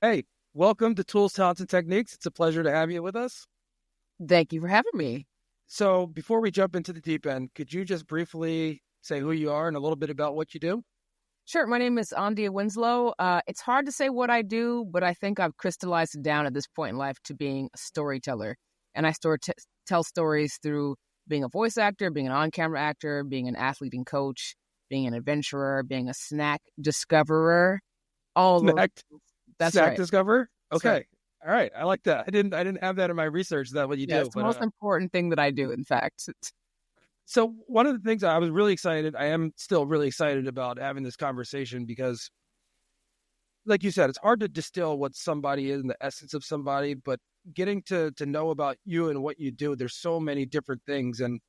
Hey, welcome to Tools, Talents, and Techniques. It's a pleasure to have you with us. Thank you for having me. So before we jump into the deep end, could you just briefly say who you are and a little bit about what you do? Sure. My name is Andia Winslow. It's hard to say what I do, but I think I've crystallized it down at this point in life to being a storyteller. And I tell stories through being a voice actor, being an on-camera actor, being an athlete and coach, being an adventurer, being a snack discoverer. All those. Snack, That's snack right. discover. That's right. Okay. All right. I like that. I didn't have that in my research. Is that what you Yeah, do? it's the most important thing that I do, in fact. So one of the things I was really excited, I am still really excited about having this conversation because, like you said, it's hard to distill what somebody is and the essence of somebody, but getting to know about you and what you do, there's so many different things, and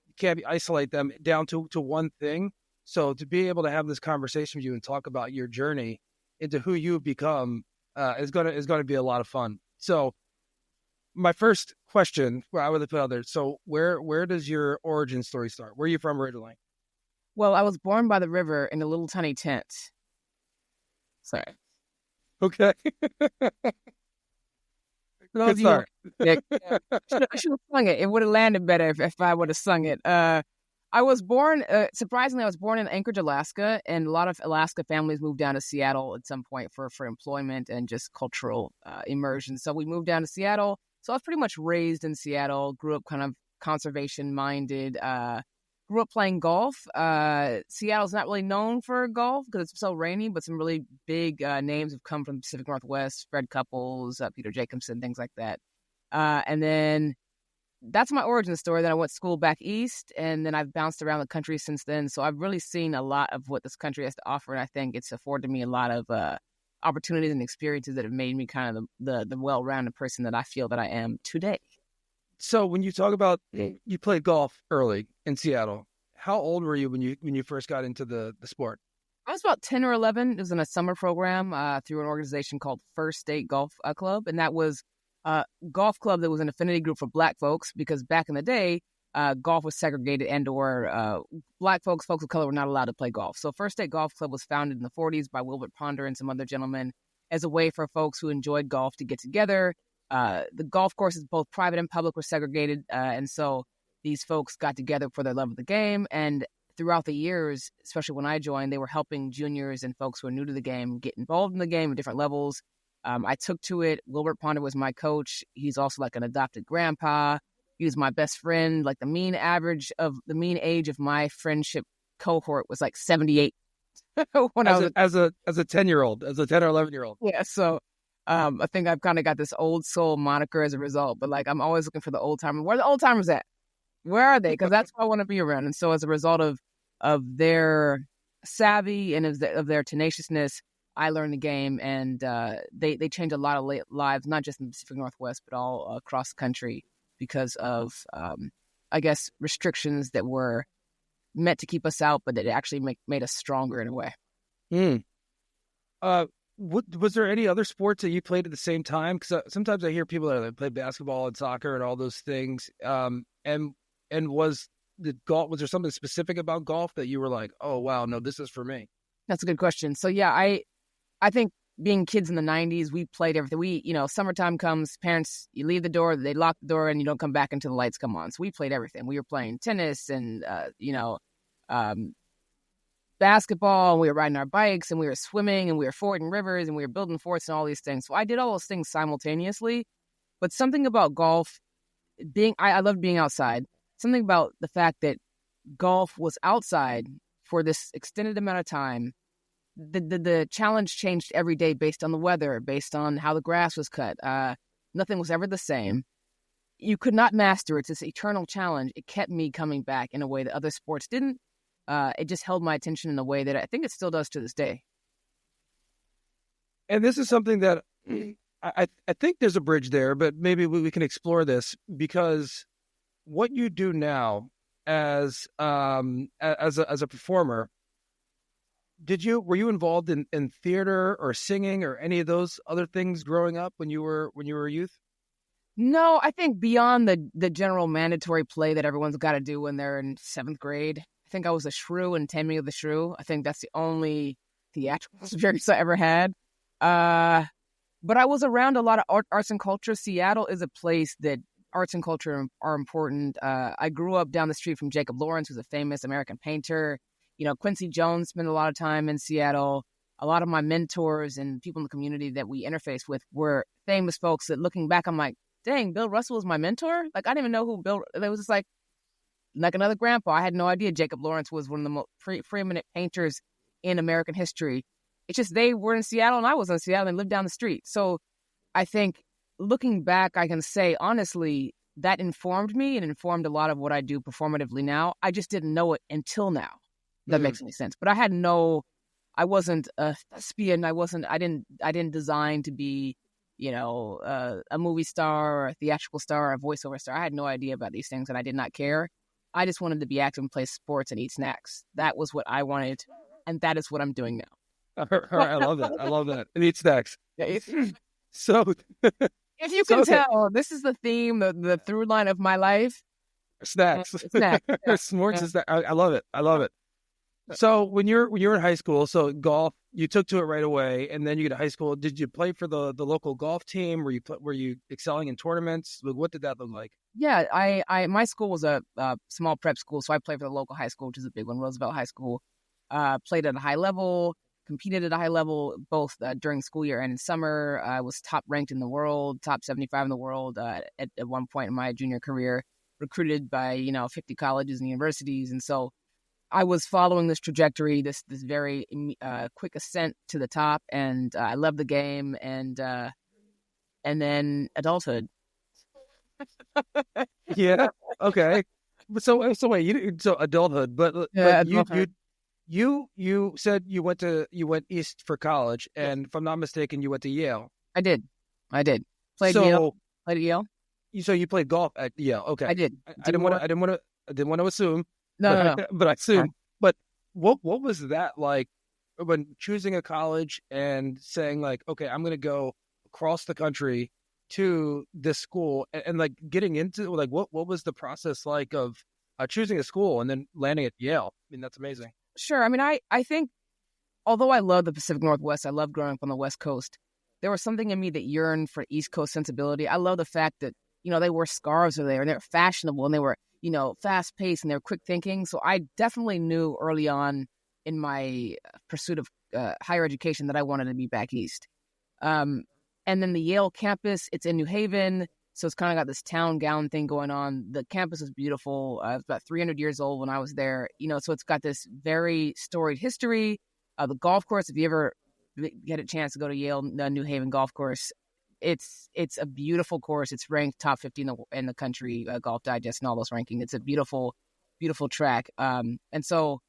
you can't isolate them down to one thing. So to be able to have this conversation with you and talk about your journey into who you've become is gonna be a lot of fun. So my first question, well, I would put out there. So where does your origin story start? Where are you from originally? Well, I was born by the river in a little tiny tent. Sorry. Okay, For those good of you start. I should have sung it. It would have landed better if I would have sung it. I was born, surprisingly, I was born in Anchorage, Alaska, and a lot of Alaska families moved down to Seattle at some point for employment and just cultural immersion. So we moved down to Seattle. So I was pretty much raised in Seattle, grew up kind of conservation-minded, grew up playing golf. Seattle's not really known for golf because it's so rainy, but some really big names have come from the Pacific Northwest, Fred Couples, Peter Jacobson, things like that. And then that's my origin story. Then I went to school back east, and then I've bounced around the country since then. So I've really seen a lot of what this country has to offer, and I think it's afforded me a lot of opportunities and experiences that have made me kind of the well-rounded person that I feel that I am today. So when you talk about you played golf early in Seattle, how old were you when you first got into the sport? I was about 10 or 11. It was in a summer program through an organization called First State Golf Club. And that was a golf club that was an affinity group for Black folks because back in the day, golf was segregated and or Black folks of color were not allowed to play golf. So First State Golf Club was founded in the 40s by Wilbert Ponder and some other gentlemen as a way for folks who enjoyed golf to get together. The golf courses, both private and public, were segregated. And so these folks got together for their love of the game. And throughout the years, especially when I joined, they were helping juniors and folks who are new to the game get involved in the game at different levels. I took to it. Wilbert Ponder was my coach. He's also like an adopted grandpa. He was my best friend. Like the mean age of my friendship cohort was like 78. when As a 10-year-old, as a 10 or 11-year-old. Yeah, so I think I've kind of got this old soul moniker as a result. But like I'm always looking for the old timers. Where are the old timers at? Where are they? Because that's who I want to be around. And so as a result of their savvy and of their tenaciousness, I learned the game, and they changed a lot of lives, not just in the Pacific Northwest, but all across the country because of, I guess, restrictions that were meant to keep us out, but that actually made us stronger in a way. Mm. Was there any other sports that you played at the same time? Because sometimes I hear people that play basketball and soccer and all those things. And was there something specific about golf that you were like, oh wow, no, this is for me? That's a good question. So yeah, I think being kids in the 90s, we played everything. Summertime comes, parents, you leave the door, they lock the door, and you don't come back until the lights come on. So we played everything. We were playing tennis and, basketball, and we were riding our bikes, and we were swimming, and we were fording rivers, and we were building forts and all these things. So I did all those things simultaneously. But something about golf, I loved being outside. Something about the fact that golf was outside for this extended amount of time. The challenge changed every day based on the weather, based on how the grass was cut. Nothing was ever the same. You could not master it. It's this eternal challenge. It kept me coming back in a way that other sports didn't. It just held my attention in a way that I think it still does to this day. And this is something that I think there's a bridge there, but maybe we can explore this because what you do now as a performer, were you involved in theater or singing or any of those other things growing up when you were a youth? No, I think beyond the general mandatory play that everyone's got to do when they're in 7th grade, I think I was a shrew in Taming of the Shrew. I think that's the only theatrical experience I ever had. But I was around a lot of arts and culture. Seattle is a place that arts and culture are important. I grew up down the street from Jacob Lawrence, who's a famous American painter. Quincy Jones spent a lot of time in Seattle. A lot of my mentors and people in the community that we interfaced with were famous folks that, looking back, I'm like, dang, Bill Russell was my mentor? Like, I didn't even know who Bill... It was just like another grandpa. I had no idea Jacob Lawrence was one of the most preeminent painters in American history. It's just they were in Seattle and I was in Seattle and lived down the street. So I think looking back, I can say, honestly, that informed me and informed a lot of what I do performatively now. I just didn't know it until now. That makes any sense. But I wasn't a thespian. I didn't design to be, a movie star or a theatrical star or a voiceover star. I had no idea about these things and I did not care. I just wanted to be active and play sports and eat snacks. That was what I wanted. And that is what I'm doing now. All right, I love that. I love that. And eat snacks. So, if you can tell, this is the theme, the through line of my life. Snacks. Snacks. Yeah. Sports and snacks. I love it. I love it. So when you're in high school, so golf, you took to it right away, and then you get to high school. Did you play for the local golf team? Were you excelling in tournaments? What did that look like? Yeah, my school was a small prep school, so I played for the local high school, which is a big one, Roosevelt High School. Played at a high level, competed at a high level, both during school year and in summer. I was top ranked in the world, top 75 in the world at one point in my junior career, recruited by 50 colleges and universities, and so I was following this trajectory, this very quick ascent to the top, and I loved the game, and then adulthood. Yeah. Okay. So wait, so adulthood, but adulthood. You said you went east for college, and if I'm not mistaken, you went to Yale. I did. Played Yale. Played at Yale. So you played golf at Yale. Okay. I did. I didn't want to assume. No. But I assume. But what was that like when choosing a college and saying like, okay, I'm going to go across the country to this school and like getting into like what was the process like of choosing a school and then landing at Yale? I mean, that's amazing. Sure. I mean, I think although I love the Pacific Northwest, I love growing up on the West Coast. There was something in me that yearned for East Coast sensibility. I love the fact that they wore scarves there and they were fashionable and they were fast paced and they were quick thinking. So I definitely knew early on in my pursuit of higher education that I wanted to be back east. And then the Yale campus, it's in New Haven. So it's kind of got this town gown thing going on. The campus is beautiful. It was about 300 years old when I was there. So it's got this very storied history. The golf course, if you ever get a chance to go to Yale, New Haven golf course, it's a beautiful course. It's ranked top 50 in the country, Golf Digest and all those rankings. It's a beautiful, beautiful track. And so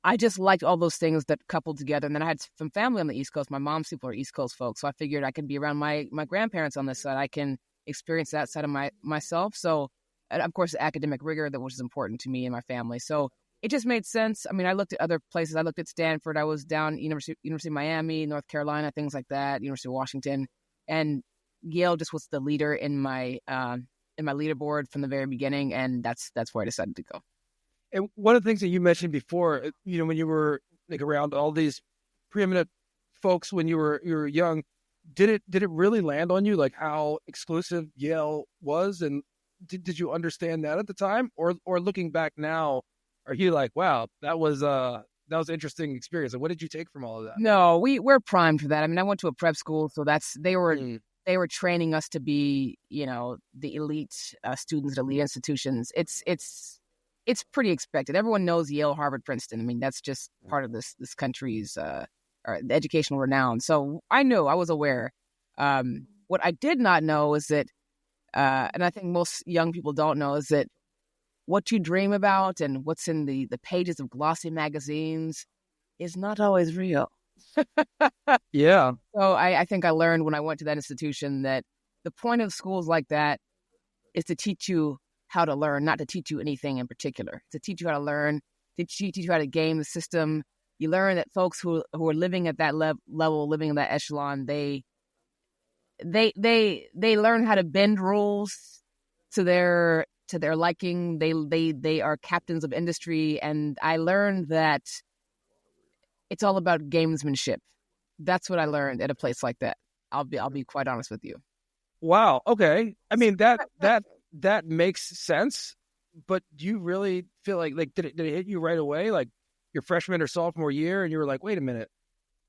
I just liked all those things that coupled together. And then I had some family on the East Coast. My mom's people are East Coast folks. So I figured I could be around my grandparents on this side. I can experience that side of myself. So, and of course, the academic rigor that was important to me and my family. So it just made sense. I mean, I looked at other places. I looked at Stanford. I was down University of Miami, North Carolina, things like that, University of Washington. And Yale just was the leader in my leaderboard from the very beginning, and that's where I decided to go. And one of the things that you mentioned before, when you were like around all these preeminent folks when you were young, did it really land on you like how exclusive Yale was, and did you understand that at the time, or looking back now, are you like, wow, that was an interesting experience? And what did you take from all of that? No, we're primed for that. I mean, I went to a prep school, so they were training us to be, the elite students at elite institutions. It's pretty expected. Everyone knows Yale, Harvard, Princeton. I mean, that's just part of this country's educational renown. So I was aware. What I did not know is that, and I think most young people don't know, is that what you dream about and what's in the pages of glossy magazines is not always real. Yeah. So I think I learned when I went to that institution that the point of schools like that is to teach you how to learn, not to teach you anything in particular. To teach you how to learn, to teach you how to game the system. You learn that folks who are living at that level, living in that echelon, they learn how to bend rules to their liking. They are captains of industry, and I learned that it's all about gamesmanship. That's what I learned at a place like that. I'll be quite honest with you. Wow. Okay. I mean, that makes sense, but do you really feel like did it hit you right away? Like your freshman or sophomore year, and you were like, wait a minute,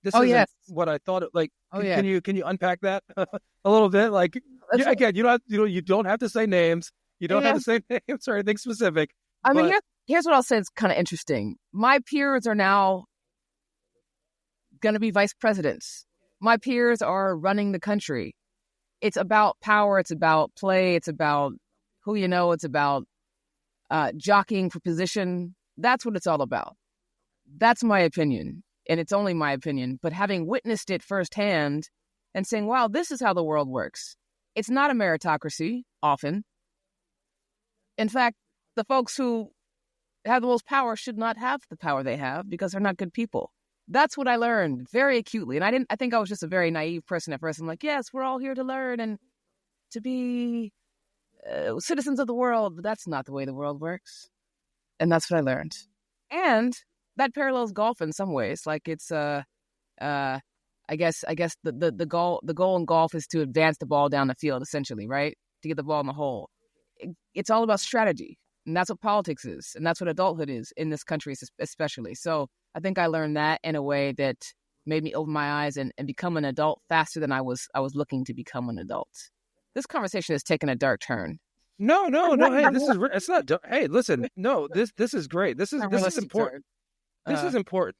this isn't yes. what I thought it like. Oh, can you unpack that a little bit? Like, again, you don't have to say names. You don't have to say names or anything specific. I mean, here's what I'll say. It's kind of interesting. My peers are now going to be vice presidents. My peers are running the country. It's about power. It's about play. It's about who you know. It's about jockeying for position. That's what it's all about. That's my opinion. And it's only my opinion. But having witnessed it firsthand and saying, wow, this is how the world works. It's not a meritocracy, often. In fact, the folks who have the most power should not have the power they have because they're not good people. That's what I learned very acutely. And I think I was just a very naive person at first. I'm like, yes, we're all here to learn and to be citizens of the world. But that's not the way the world works. And that's what I learned. And that parallels golf in some ways. Like it's, I guess the goal in golf is to advance the ball down the field, essentially, right? To get the ball in the hole. It's all about strategy. And that's what politics is. And that's what adulthood is in this country, especially. So I think I learned that in a way that made me open my eyes and become an adult faster than I was looking to become an adult. This conversation has taken a dark turn. No. Hey, it's not. Hey, listen. No, this is great. This is important. This is important.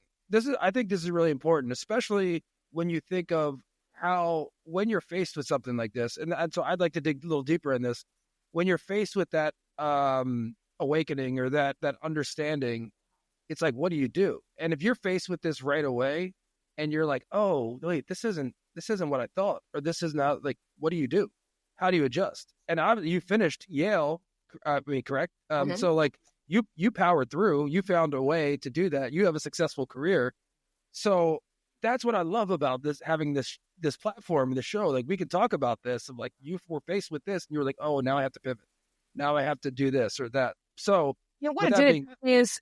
I think this is really important, especially when you think of how when you're faced with something like this, and so I'd like to dig a little deeper in this. When you're faced with that awakening or that understanding, it's like, what do you do? And if you're faced with this right away, and you're like, oh wait, this isn't what I thought, or this is not, like, what do you do? How do you adjust? And you finished Yale, correct? So like you powered through. You found a way to do that. You have a successful career. So that's what I love about this, having this platform, the show. Like, we could talk about this of like, you were faced with this and you were like, oh, now I have to pivot. Now I have to do this or that. So what it did is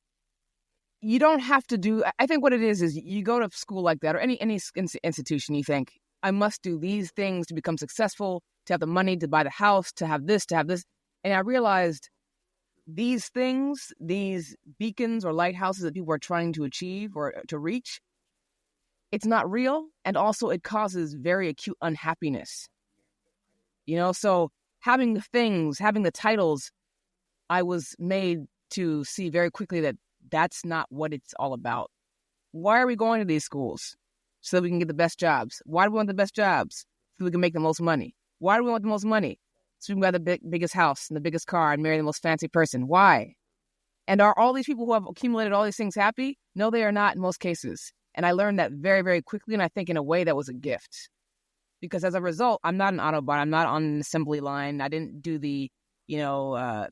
you don't have to do, I think what it is you go to school like that or any institution, you think, I must do these things to become successful, to have the money to buy the house, to have this. And I realized these things, these beacons or lighthouses that people are trying to achieve or to reach, it's not real. And also it causes very acute unhappiness. So having the things, having the titles, I was made to see very quickly that that's not what it's all about. Why are we going to these schools? So that we can get the best jobs. Why do we want the best jobs? So we can make the most money. Why do we want the most money? So we can buy the biggest house and the biggest car and marry the most fancy person. Why? And are all these people who have accumulated all these things happy? No, they are not in most cases. And I learned that very, very quickly, and I think in a way that was a gift. Because as a result, I'm not an Autobot. I'm not on an assembly line. I didn't do the,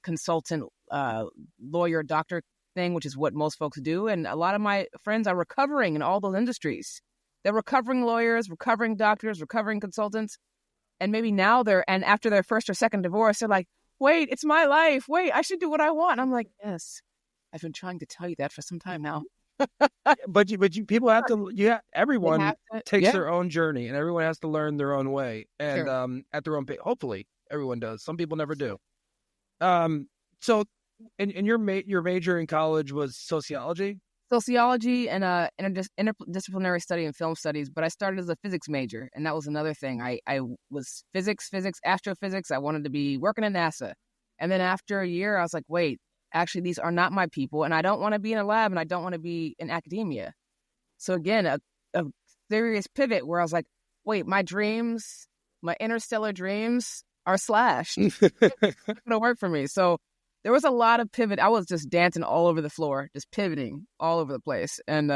consultant, lawyer, doctor thing, which is what most folks do. And a lot of my friends are recovering in all those industries. They're recovering lawyers, recovering doctors, recovering consultants. And maybe now and after their first or second divorce, they're like, wait, it's my life. Wait, I should do what I want. And I'm like, yes, I've been trying to tell you that for some time now. But people have to, everyone takes their own journey and everyone has to learn their own way and at their own pace. Hopefully everyone does. Some people never do. So and your major in college was sociology? Sociology and interdisciplinary study and film studies, but I started as a physics major, and that was another thing. I was physics, astrophysics. I wanted to be working at NASA. And then after a year, I was like, wait, actually, these are not my people, and I don't want to be in a lab, and I don't want to be in academia. So again, a serious pivot where I was like, wait, my dreams, my interstellar dreams are slashed. It's not going to work for me. So there was a lot of pivot. I was just dancing all over the floor, just pivoting all over the place. And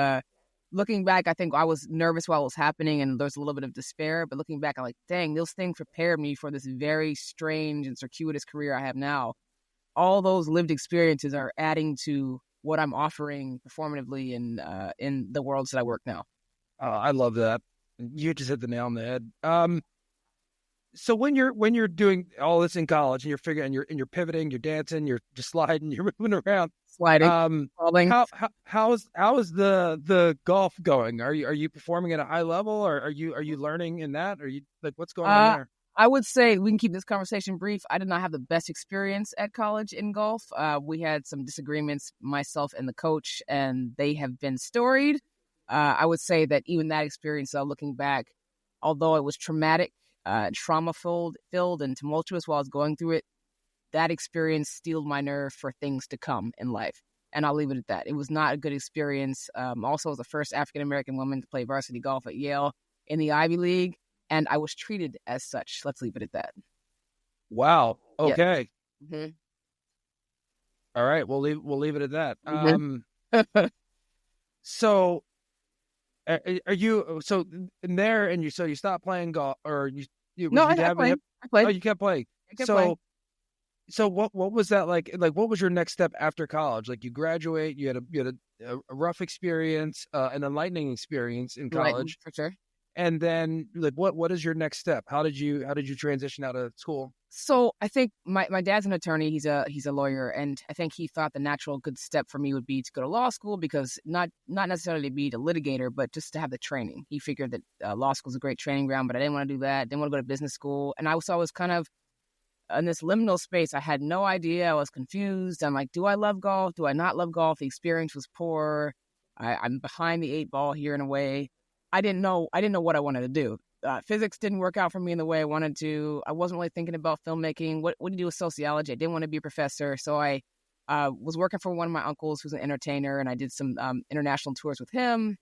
looking back, I think I was nervous while it was happening, and there's a little bit of despair. But looking back, I'm like, dang, those things prepared me for this very strange and circuitous career I have now. All those lived experiences are adding to what I'm offering performatively in the worlds that I work now. I love that. You just hit the nail on the head. So when you're doing all this in college and you're figuring, and you're pivoting, you're dancing, you're just sliding, you're moving around. sliding, falling. How is the golf going? Are you performing at a high level, or are you learning in that? Are you like, what's going on there? I would say we can keep this conversation brief. I did not have the best experience at college in golf. We had some disagreements, myself and the coach, and they have been storied. I would say that even that experience, looking back, although it was traumatic, trauma-filled and tumultuous while I was going through it, that experience steeled my nerve for things to come in life. And I'll leave it at that. It was not a good experience. Also, I was the first African-American woman to play varsity golf at Yale in the Ivy League, and I was treated as such. Let's leave it at that. Wow. Okay. Yeah. Mm-hmm. All right. We'll leave it at that. Mm-hmm. So are you in there, and you stopped playing golf, or you No, I played. Oh, you kept playing. So what was that like? Like, what was your next step after college? Like, you graduate, you had a rough experience, an enlightening experience in college, for sure. And then, like, what is your next step? How did you transition out of school? So I think my dad's an attorney. He's a lawyer, and I think he thought the natural good step for me would be to go to law school, because not necessarily to be the litigator, but just to have the training. He figured that law school is a great training ground, but I didn't want to do that. Didn't want to go to business school, and I was always kind of in this liminal space. I had no idea. I was confused. I'm like, do I love golf? Do I not love golf? The experience was poor. I'm behind the eight ball here in a way. I didn't know what I wanted to do. Physics didn't work out for me in the way I wanted to. I wasn't really thinking about filmmaking. What do you do with sociology? I didn't want to be a professor. So I was working for one of my uncles who's an entertainer, and I did some international tours with him,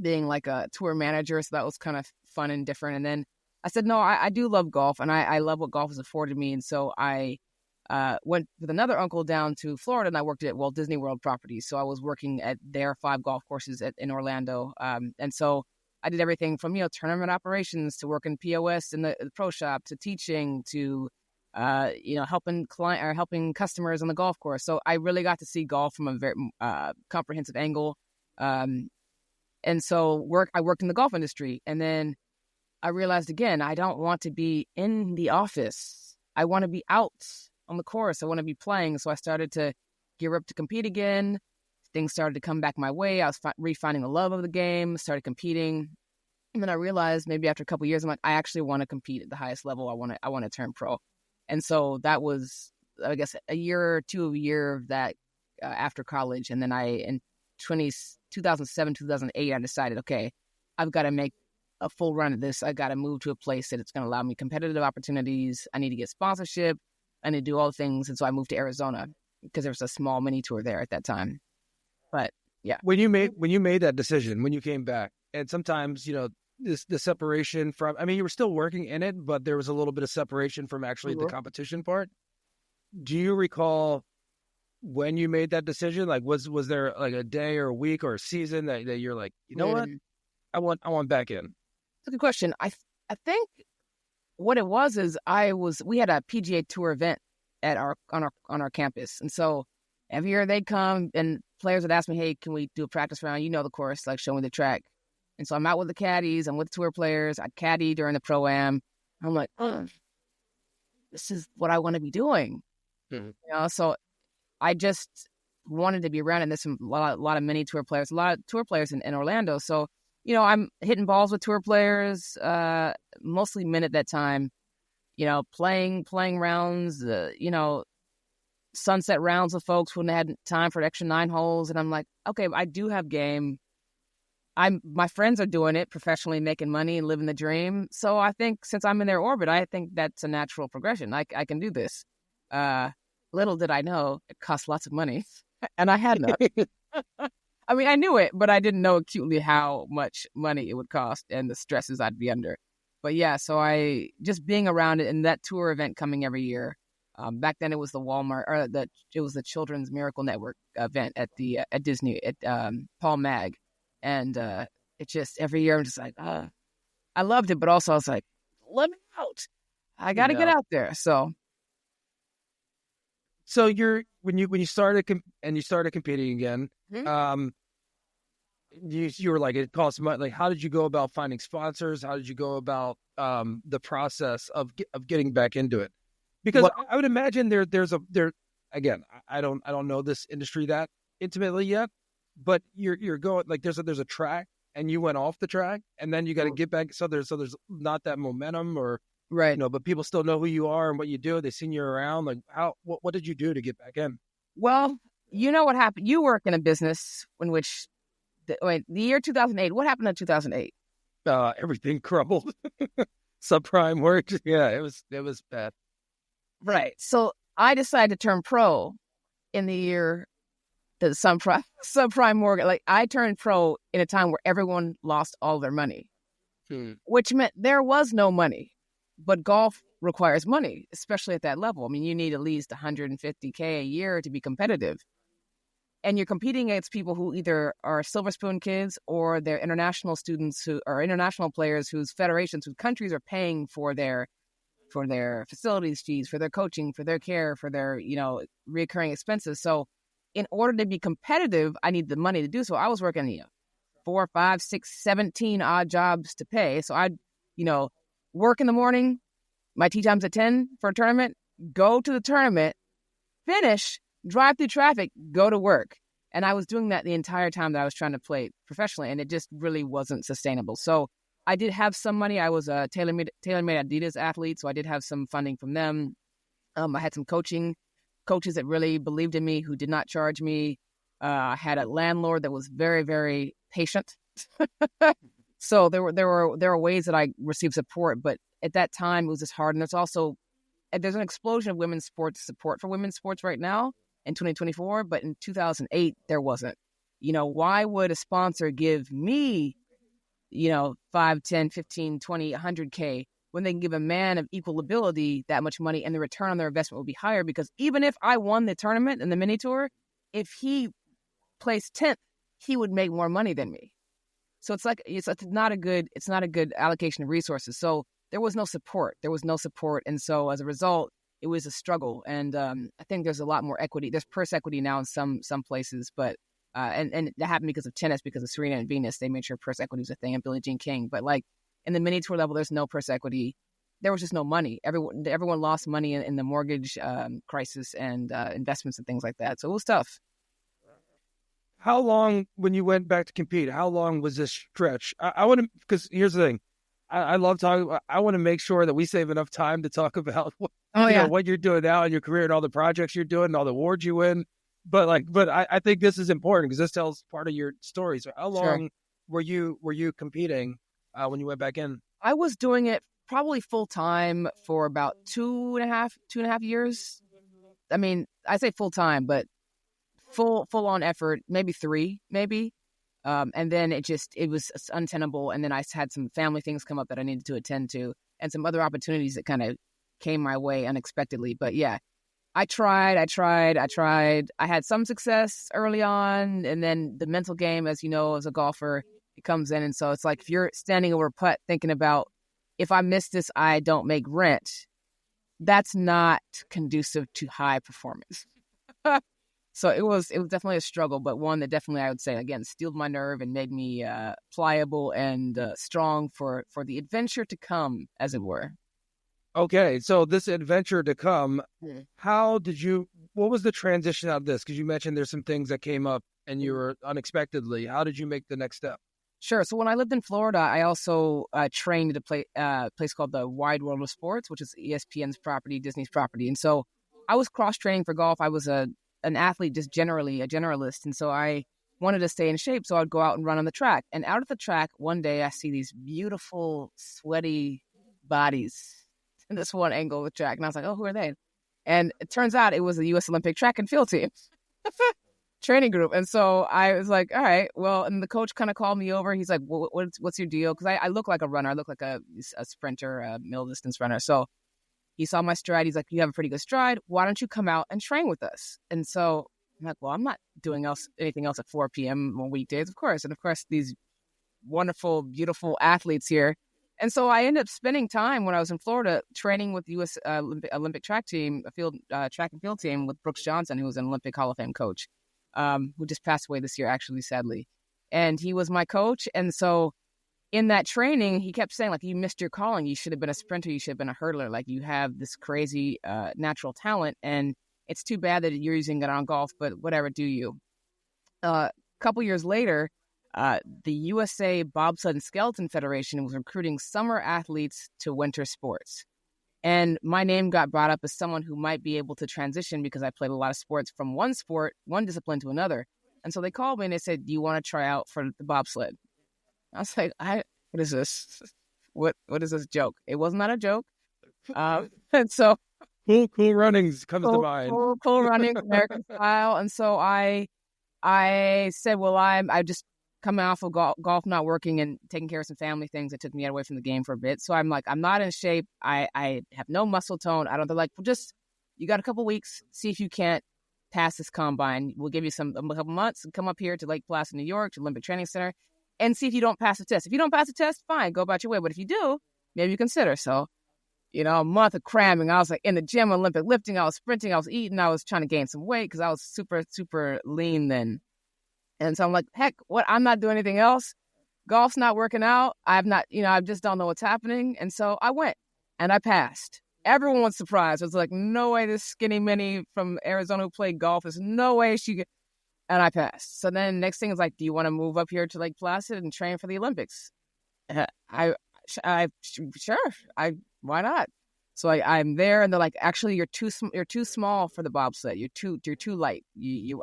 being like a tour manager. So that was kind of fun and different. And then I said, no, I do love golf, and I love what golf has afforded me. And so I went with another uncle down to Florida, and I worked at Walt Disney World Properties. So I was working at their 5 golf courses in Orlando. And so I did everything from, tournament operations to working POS in the pro shop, to teaching, to, helping customers on the golf course. So I really got to see golf from a very comprehensive angle. And so I worked in the golf industry, and then I realized again, I don't want to be in the office. I want to be out on the course. I want to be playing. So I started to gear up to compete again. Things started to come back my way. I was refinding the love of the game, started competing. And then I realized maybe after a couple of years, I'm like, I actually want to compete at the highest level. I want to turn pro. And so that was, I guess, a year of that after college. And then in 2007, 2008, I decided, okay, I've got to make a full run at this. I got to move to a place that it's going to allow me competitive opportunities. I need to get sponsorship. I need to do all the things. And so I moved to Arizona because there was a small mini tour there at that time. But yeah, when you made that decision, when you came back, and sometimes, the separation from, I mean, you were still working in it, but there was a little bit of separation from actually the competition part. Do you recall when you made that decision? Like, was there like a day or a week or a season that you're like, you know what, I want back in? It's a good question. I think what it was is we had a PGA Tour event on our campus, and so every year they'd come and players would ask me, "Hey, can we do a practice round? You know the course, like show me the track." And so I'm out with the caddies. I'm with tour players. I caddy during the pro-am. I'm like, this is what I want to be doing. Mm-hmm. So I just wanted to be around, and there's a lot of mini tour players, a lot of tour players in Orlando. So I'm hitting balls with tour players, mostly men at that time, playing rounds, sunset rounds with folks when they had time for an extra 9 holes. And I'm like, okay, I do have game. My friends are doing it professionally, making money and living the dream. So I think since I'm in their orbit, I think that's a natural progression. I can do this. Little did I know it costs lots of money, and I had none. I mean, I knew it, but I didn't know acutely how much money it would cost and the stresses I'd be under. But yeah, so I just being around it, and that tour event coming every year. Back then, it was the Walmart, or it was the Children's Miracle Network event at Disney at Paul Mag, and it just every year I'm just like, I loved it, but also I was like, let me out. I got to get out there. So when you started competing again, mm-hmm. You were like, it costs money. Like, how did you go about finding sponsors? How did you go about the process of getting back into it? Because I would imagine again, I don't know this industry that intimately yet, but you're going like there's a track and you went off the track and then you got to get back. So there's not that momentum or, Right. but people still know who you are and what you do. They seen you around. Like what did you do to get back in? Well, you know what happened. You work in a business in which the year 2008. What happened in 2008? Everything crumbled. Subprime worked. Yeah, it was bad. Right. So I decided to turn pro in the year that subprime mortgage. Like I turned pro in a time where everyone lost all their money, which meant there was no money. But golf requires money, especially at that level. I mean, you need at least $150K a year to be competitive. And you're competing against people who either are Silver Spoon kids or they're international students who are international players whose federations, whose countries are paying for their facilities fees, for their coaching, for their care, for their, reoccurring expenses. So in order to be competitive, I need the money to do so. I was working 4, 5, 6, 17 odd jobs to pay. So I'd, work in the morning, my tee time's at 10 for a tournament, go to the tournament, finish, drive through traffic, go to work. And I was doing that the entire time that I was trying to play professionally, and it just really wasn't sustainable. So I did have some money. I was a tailor-made Adidas athlete, so I did have some funding from them. I had some coaches that really believed in me who did not charge me. I had a landlord that was very, very patient. So there were ways that I received support, but at that time it was just hard. And there's an explosion of women's sports support for women's sports right now in 2024, but in 2008 there wasn't. Why would a sponsor give me 5, 10, 15, 20, 100K when they can give a man of equal ability that much money and the return on their investment will be higher? Because even if I won the tournament and the mini tour, if he placed 10th, he would make more money than me. So it's not a good allocation of resources. So there was no support. And so as a result, it was a struggle. And I think there's a lot more equity. There's purse equity now in some places, but and that happened because of tennis, because of Serena and Venus. They made sure purse equity was a thing, and Billie Jean King. But like in the mini tour level, there's no purse equity. There was just no money. Everyone lost money in the mortgage crisis and investments and things like that. So it was tough. How long, when you went back to compete, how long was this stretch? I want to, because here's the thing. I love talking. I want to make sure that we save enough time to talk about what you're doing now in your career and all the projects you're doing and all the awards you win. But I think this is important because this tells part of your story. So how long were you competing when you went back in? I was doing it probably full time for about two and a half years. I mean, I say full time, but full on effort, maybe 3, maybe. And then it was untenable. And then I had some family things come up that I needed to attend to and some other opportunities that kind of came my way unexpectedly. But yeah, I tried. I had some success early on. And then the mental game, as you know, as a golfer, it comes in. And so it's like if you're standing over a putt thinking about, if I miss this, I don't make rent, that's not conducive to high performance. So it was definitely a struggle, but one that definitely, I would say, again, steeled my nerve and made me pliable and strong for the adventure to come, as it were. Okay, so this adventure to come, what was the transition out of this? Because you mentioned there's some things that came up and you were unexpectedly. How did you make the next step? Sure. So when I lived in Florida, I also trained at a place called the Wide World of Sports, which is ESPN's property, Disney's property. And so I was cross-training for golf. I was an athlete, just generally a generalist. And so I wanted to stay in shape. So I'd go out and run on the track. And out at the track, one day I see these beautiful, sweaty bodies in this one angle of the track. And I was like, oh, who are they? And it turns out it was the U.S. Olympic track and field team training group. And so I was like, all right, well, and the coach kind of called me over. He's like, well, what's your deal? Because I look like a runner. I look like a sprinter, a middle distance runner. So he saw my stride. He's like, you have a pretty good stride. Why don't you come out and train with us? And so I'm like, well, I'm not doing anything else at 4 p.m. on weekdays, of course. And of course, these wonderful, beautiful athletes here. And so I ended up spending time when I was in Florida training with the U.S. Olympic track team, track and field team with Brooks Johnson, who was an Olympic Hall of Fame coach, who just passed away this year, actually, sadly. And he was my coach. And so in that training, he kept saying, like, you missed your calling. You should have been a sprinter. You should have been a hurdler. Like, you have this crazy natural talent. And It's too bad that you're using it on golf, but whatever, do you? A couple years later, the USA Bobsled and Skeleton Federation was recruiting summer athletes to winter sports. And my name got brought up as someone who might be able to transition because I played a lot of sports from one discipline to another. And so they called me and they said, do you want to try out for the bobsled? I was like, what is this? What is this joke? It was not a joke. And so cool runnings comes to mind. Cool running, American style. And so I said, well, I just coming off of golf not working and taking care of some family things that took me away from the game for a bit. So I'm like, I'm not in shape. I have no muscle tone. They're like, well, just, you got a couple weeks, see if you can't pass this combine. We'll give you a couple months and come up here to Lake Placid, New York, to Olympic Training Center, and see if you don't pass the test. If you don't pass the test, fine, go about your way. But if you do, maybe you consider. So, a month of cramming. I was like in the gym, Olympic lifting. I was sprinting. I was eating. I was trying to gain some weight because I was super, super lean then. And so I'm like, heck, I'm not doing anything else. Golf's not working out. I just don't know what's happening. And so I went and I passed. Everyone was surprised. It was like, no way this skinny mini from Arizona who played golf, there's no way she could. And I passed. So then next thing is like, do you want to move up here to Lake Placid and train for the Olympics? Sure. Why not? So I'm there, and they're like, actually, you're too small for the bobsled. You're too light.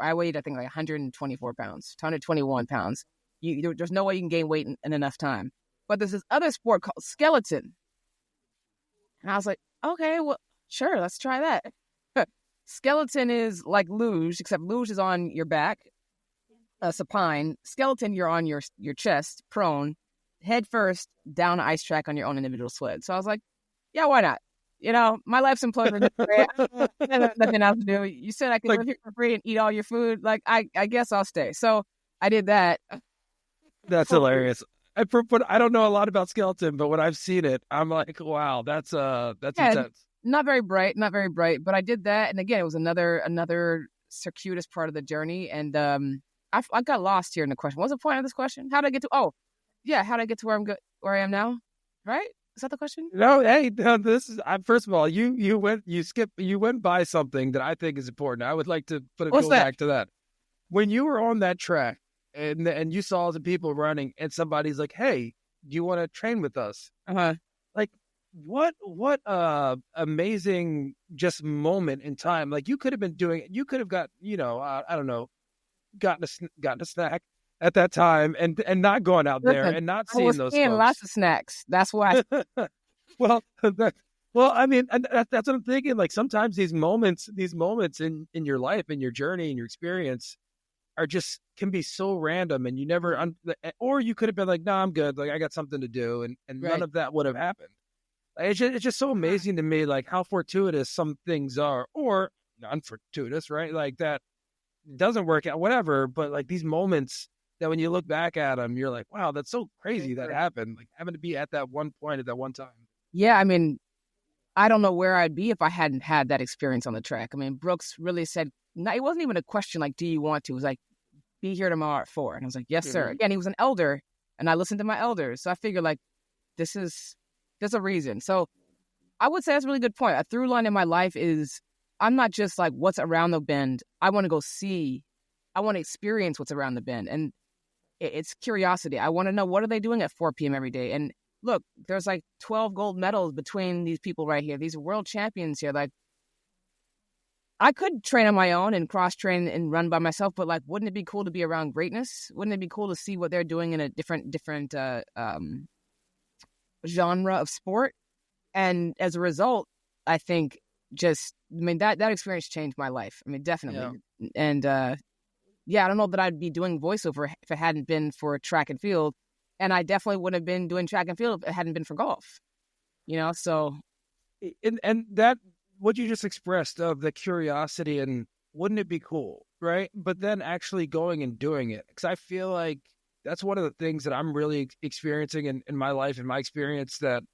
I weighed, I think, like 124 pounds, 121 pounds. There's no way you can gain weight in enough time. But there's this other sport called skeleton, and I was like, okay, well, sure, let's try that. Skeleton is like luge, except luge is on your back, supine. Skeleton, you're on your chest, prone, head first, down an ice track on your own individual sled. So I was like, yeah, why not? My life's imploded. I have nothing else to do. You said I could live here for free and eat all your food. Like, I guess I'll stay. So I did that. That's hilarious. I don't know a lot about skeleton, but when I've seen it, I'm like, wow, that's intense. Not very bright, but I did that. And again, it was another circuitous part of the journey. And I got lost here in the question. What was the point of this question? How did I get to where I am now? Right? Is that the question? No, hey, this is. First of all, you went by something that I think is important. I would like to go back to that. When you were on that track and you saw the people running, and somebody's like, "Hey, do you want to train with us?" Like, what amazing just moment in time. Like, you could have been doing it. You could have got, I don't know, gotten a snack at that time and not going out there and not seeing those folks. Lots of snacks. That's why. Well, I mean, that's what I'm thinking. Like, sometimes these moments in your life, in your journey, in your experience, can be so random, and you never, or you could have been like, no, I'm good. Like, I got something to do, and right. None of that would have happened. It's just so amazing to me, like how fortuitous some things are, or non-fortuitous, right? Like that doesn't work out, whatever. But like these moments that when you look back at them, you're like, wow, that's so crazy that happened. Like having to be at that one point at that one time. Yeah, I mean, I don't know where I'd be if I hadn't had that experience on the track. I mean, Brooks really said, no, it wasn't even a question like, do you want to? It was like, be here tomorrow at 4. And I was like, yes, sir. Again, he was an elder, and I listened to my elders. So I figured, like, there's a reason. So I would say that's a really good point. A through line in my life is I'm not just like what's around the bend. I want to go see. I want to experience what's around the bend. And it's curiosity. I want to know, what are they doing at 4 p.m. every day? And look, there's like 12 gold medals between these people right here. These world champions here. Like, I could train on my own and cross-train and run by myself, but like, wouldn't it be cool to be around greatness? Wouldn't it be cool to see what they're doing in a different genre of sport? And as a result, I think that experience changed my life. I mean, definitely. Yeah. And I don't know that I'd be doing voiceover if it hadn't been for track and field. And I definitely wouldn't have been doing track and field if it hadn't been for golf. So. And that, what you just expressed of the curiosity and wouldn't it be cool, right? But then actually going and doing it. Because I feel like that's one of the things that I'm really experiencing in my life, in my experience, that,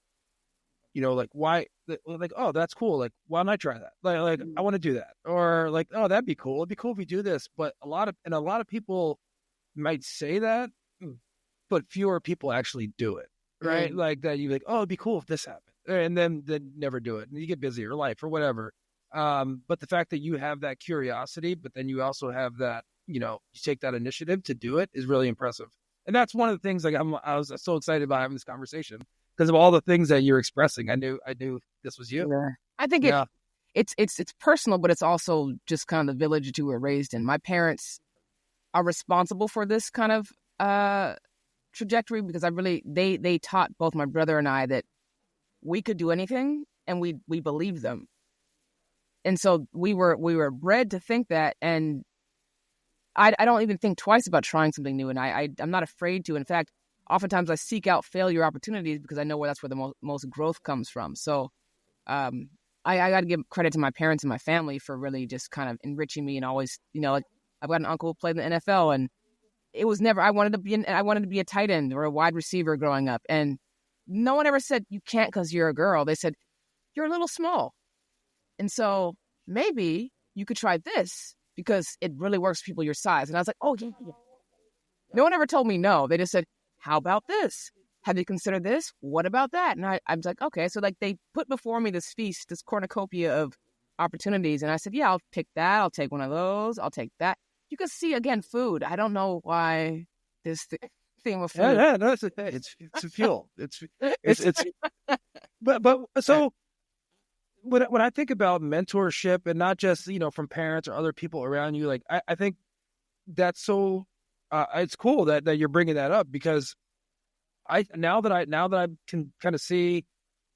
like, why, like, oh, that's cool. Like, why don't I try that? Like I want to do that. Or like, oh, that'd be cool. It'd be cool if we do this. But a lot of people might say that, but fewer people actually do it, right? Like that, you're like, oh, it'd be cool if this happened. And then never do it. And you get busy or life or whatever. But the fact that you have that curiosity, but then you also have that, you take that initiative to do it is really impressive. And that's one of the things, like, I was so excited about having this conversation because of all the things that you're expressing. I knew this was you. Yeah. I think it's personal, but it's also just kind of the village that you were raised in. My parents are responsible for this kind of trajectory because they taught both my brother and I that we could do anything, and we believed them. And so we were bred to think that, and I don't even think twice about trying something new, and I'm not afraid to. In fact, oftentimes I seek out failure opportunities because I know that's where the most growth comes from. So I got to give credit to my parents and my family for really just kind of enriching me, and always, like, I've got an uncle who played in the NFL, and it was never, I wanted to be a tight end or a wide receiver growing up, and no one ever said you can't because you're a girl. They said you're a little small, and so maybe you could try this because it really works for people your size. And I was like, oh, yeah. No one ever told me no. They just said, how about this? Have you considered this? What about that? And I was like, okay. So, like, they put before me this feast, this cornucopia of opportunities. And I said, yeah, I'll pick that. I'll take one of those. I'll take that. You can see, again, food. I don't know why this theme of food. Yeah, no, it's a fuel. It's but so when I think about mentorship, and not just, from parents or other people around you, like, I think that's so it's cool that you're bringing that up, because now that I can kind of see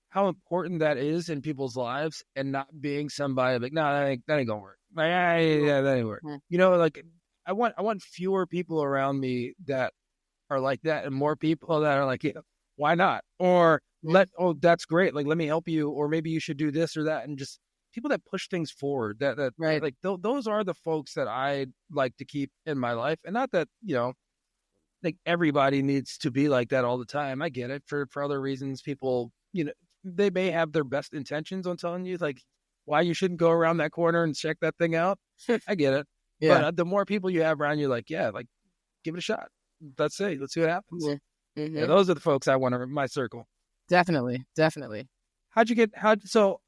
how important that is in people's lives, and not being somebody like, no, that ain't gonna work. Like, yeah, that ain't work. Like, I want fewer people around me that are like that, and more people that are like, yeah, why not? Or that's great. Like, let me help you, or maybe you should do this or that, and just people that push things forward. That right. Like those are the folks that I like to keep in my life, and not that like everybody needs to be like that all the time. I get it. For other reasons, people they may have their best intentions on telling you like why you shouldn't go around that corner and check that thing out. I get it. Yeah. But the more people you have around you, like, yeah, like, give it a shot. Let's see what happens. Yeah. Mm-hmm. Yeah, those are the folks I want in my circle. Definitely. So,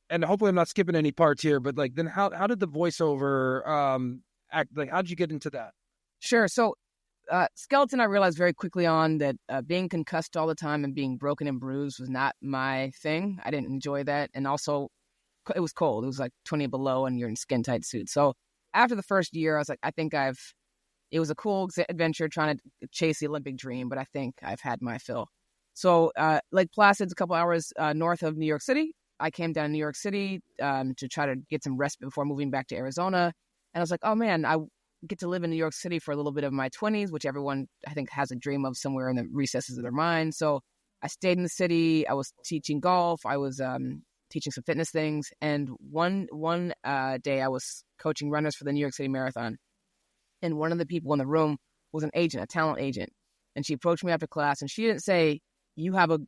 and hopefully I'm not skipping any parts here, but like, then how did the voiceover act? Like, how did you get into that? Sure. So, skeleton, I realized very quickly on that being concussed all the time and being broken and bruised was not my thing. I didn't enjoy that. And also, it was cold. It was like 20 below and you're in skin tight suits. So after the first year, I was like, it was a cool adventure trying to chase the Olympic dream, but I think I've had my fill. So Lake Placid's a couple hours north of New York City. I came down to New York City to try to get some respite before moving back to Arizona. And I was like, oh man, I get to live in New York City for a little bit of my 20s, which everyone I think has a dream of somewhere in the recesses of their mind. So I stayed in the city. I was teaching golf. I was teaching some fitness things. And one day I was coaching runners for the New York City Marathon. And one of the people in the room was an agent, a talent agent. And she approached me after class, and she didn't say, you have a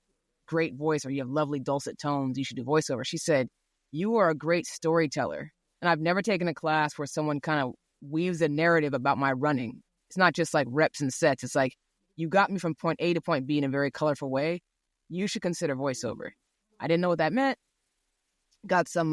great voice or you have lovely dulcet tones, you should do voiceover. She said, you are a great storyteller. And I've never taken a class where someone kind of weaves a narrative about my running. It's not just like reps and sets. It's like, you got me from point A to point B in a very colorful way. You should consider voiceover. I didn't know what that meant. Got some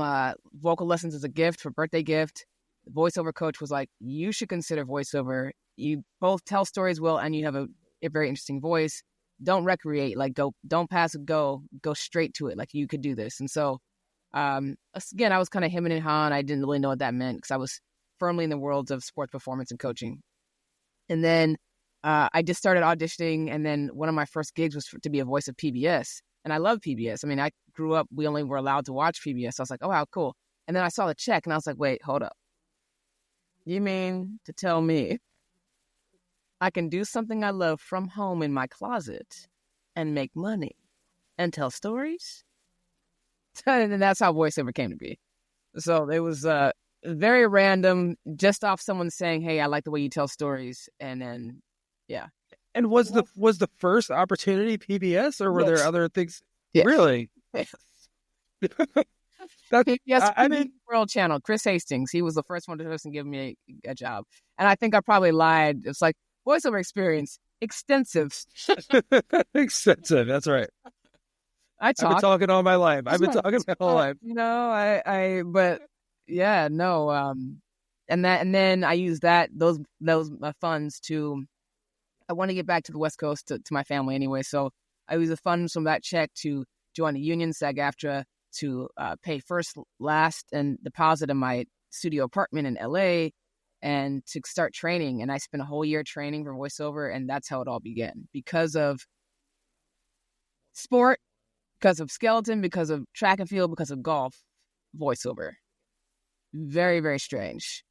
vocal lessons as a gift, for birthday gift. The voiceover coach was like, you should consider voiceover. You both tell stories well, and you have a very interesting voice. Don't recreate, like don't pass go straight to it. Like, you could do this. And so, again, I was kind of hemming and hawing. I didn't really know what that meant because I was firmly in the worlds of sports performance and coaching. And then I just started auditioning. And then one of my first gigs was to be a voice of PBS. And I love PBS. I mean, I grew up, we only were allowed to watch PBS. So I was like, oh, wow, cool. And then I saw the check and I was like, wait, hold up. You mean to tell me I can do something I love from home in my closet and make money and tell stories? And that's how voiceover came to be. So it was very random, just off someone saying, hey, I like the way you tell stories. And then, yeah. And was the first opportunity PBS, or were there other things? Yes. Really? Yes. That's, PBS, I mean, World Channel, Chris Hastings, he was the first one to give me a job. And I think I probably lied. It's like, voiceover experience, extensive. Extensive, that's right. I've been talking all my life. I've been talking my whole life. But Yeah, no. And then I used those funds to. I want to get back to the West Coast to my family anyway, so I used the funds from that check to join the union SAG-AFTRA to pay first, last, and deposit in my studio apartment in LA, and to start training. And I spent a whole year training for voiceover, and that's how it all began. Because of sport, because of skeleton, because of track and field, because of golf, voiceover. Very, very strange.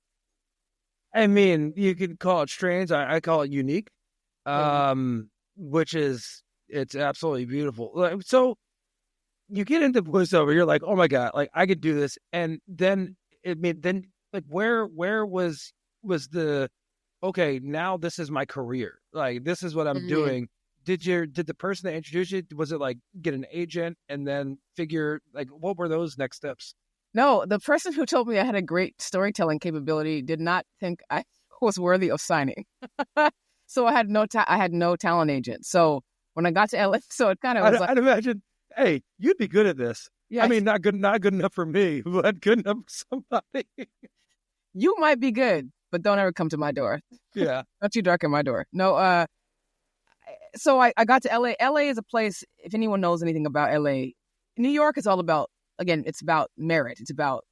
I mean, you could call it strange. I call it unique, which is, it's absolutely beautiful. So you get into voiceover, you're like, oh my God, like I could do this. And then, like where was the, okay, now this is my career. Like, this is what I'm doing. Did the person that introduced you, was it like get an agent and then figure, like, what were those next steps? No, the person who told me I had a great storytelling capability did not think I was worthy of signing. So I had no talent agent. So when I got to LA, so it kind of was I'd imagine, hey, you'd be good at this. Yeah, I mean, not good enough for me, but good enough for somebody. You might be good, but don't ever come to my door. Yeah. Don't you darken my door. No, so I got to LA. LA is a place, if anyone knows anything about LA, New York is all about, again, it's about merit. It's about,